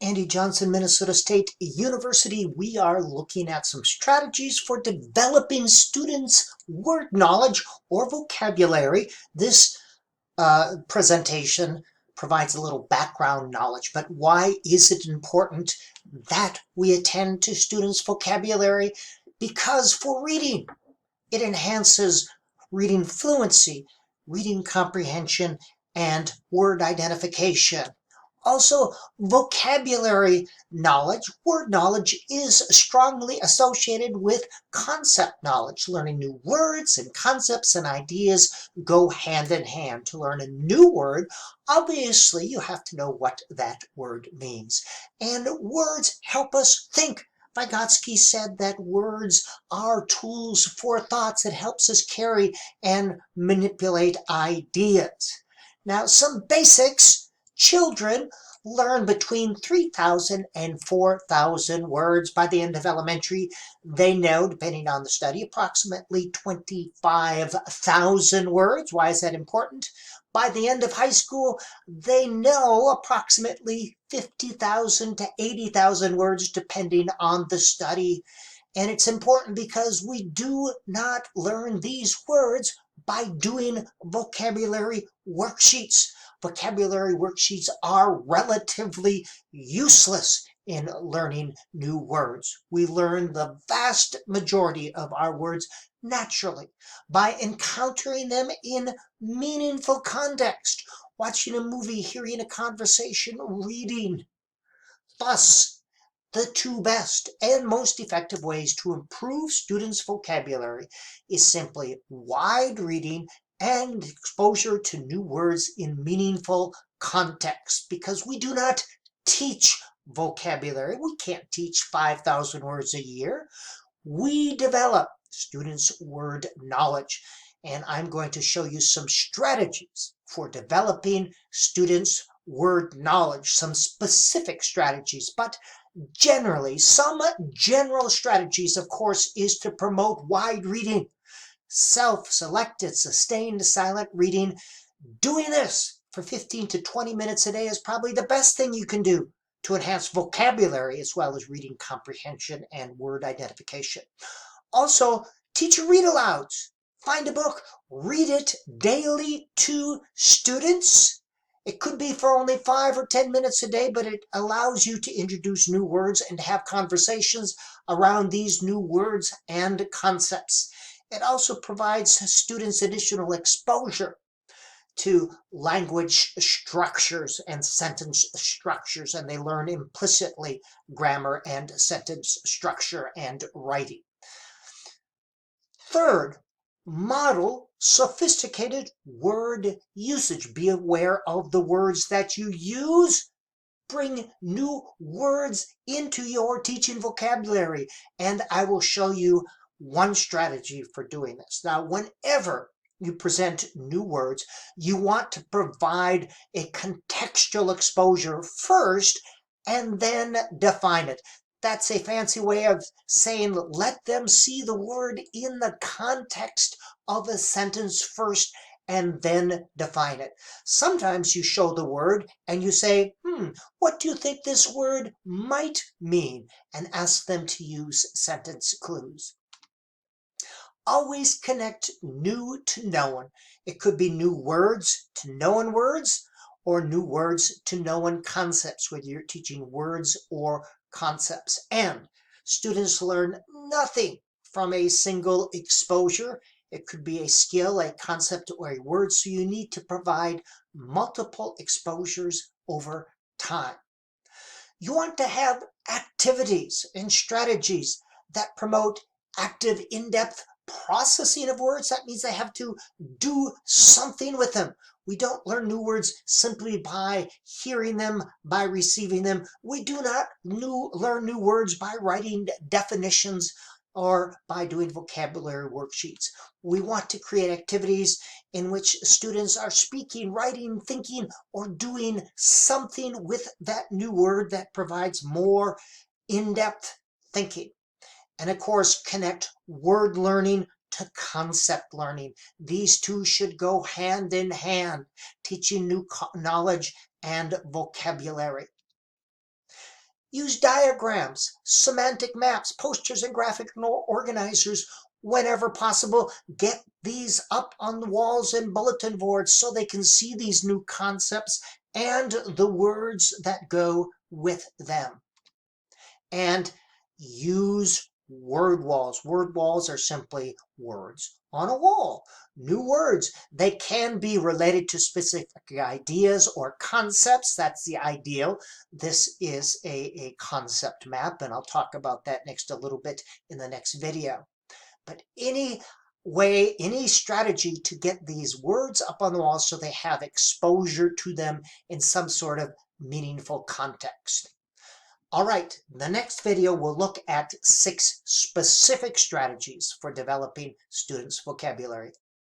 Andy Johnson, Minnesota State University. We are looking at some strategies for developing students' word knowledge or vocabulary. This presentation provides a little background knowledge, but why is it important that we attend to students' vocabulary? Because for reading, it enhances reading fluency, reading comprehension, and word identification. Also, vocabulary knowledge, word knowledge is strongly associated with concept knowledge. Learning new words and concepts and ideas go hand in hand. To learn a new word, obviously you have to know what that word means. And words help us think. Vygotsky said that words are tools for thoughts. It helps us carry and manipulate ideas. Now, some basics. Children learn between 3,000 and 4,000 words by the end of elementary. They know, depending on the study, approximately 25,000 words. Why is that important? By the end of high school, they know approximately 50,000 to 80,000 words, depending on the study. And it's important because we do not learn these words by doing vocabulary worksheets. Vocabulary worksheets are relatively useless in learning new words. We learn the vast majority of our words naturally by encountering them in meaningful context, watching a movie, hearing a conversation, reading. Thus, the two best and most effective ways to improve students' vocabulary is simply wide reading and exposure to new words in meaningful context, because we do not teach vocabulary. We can't teach 5,000 words a year. We develop students' word knowledge, and I'm going to show you some strategies for developing students' word knowledge, some specific strategies, but generally, some general strategies, of course, is to promote wide reading, self-selected, sustained, silent reading. Doing this for 15 to 20 minutes a day is probably the best thing you can do to enhance vocabulary as well as reading comprehension and word identification. Also, teach ReadAlouds. Find a book, read it daily to students. It could be for only 5 or 10 minutes a day, but it allows you to introduce new words and have conversations around these new words and concepts. It also provides students additional exposure to language structures and sentence structures, and they learn implicitly grammar and sentence structure and writing. Third, model sophisticated word usage. Be aware of the words that you use. Bring new words into your teaching vocabulary, and I will show you one strategy for doing this. Now, whenever you present new words, you want to provide a contextual exposure first and then define it. That's a fancy way of saying let them see the word in the context of a sentence first and then define it. Sometimes you show the word and you say, what do you think this word might mean? And ask them to use sentence clues. Always connect new to known. It could be new words to known words, or new words to known concepts, whether you're teaching words or concepts. And students learn nothing from a single exposure. It could be a skill, a concept, or a word, so you need to provide multiple exposures over time. You want to have activities and strategies that promote active, in-depth processing of words. That means they have to do something with them. We don't learn new words simply by hearing them, by receiving them. We do not learn new words by writing definitions or by doing vocabulary worksheets. We want to create activities in which students are speaking, writing, thinking, or doing something with that new word that provides more in-depth thinking. And of course, connect word learning to concept learning. These two should go hand in hand, teaching new knowledge and vocabulary. Use diagrams, semantic maps, posters, and graphic organizers whenever possible. Get these up on the walls and bulletin boards so they can see these new concepts and the words that go with them. And use word walls. Word walls are simply words on a wall. New words. They can be related to specific ideas or concepts. That's the ideal. This is a concept map, and I'll talk about that next a little bit in the next video. But any way, any strategy to get these words up on the wall so they have exposure to them in some sort of meaningful context. All right, the next video will look at 6 specific strategies for developing students' vocabulary.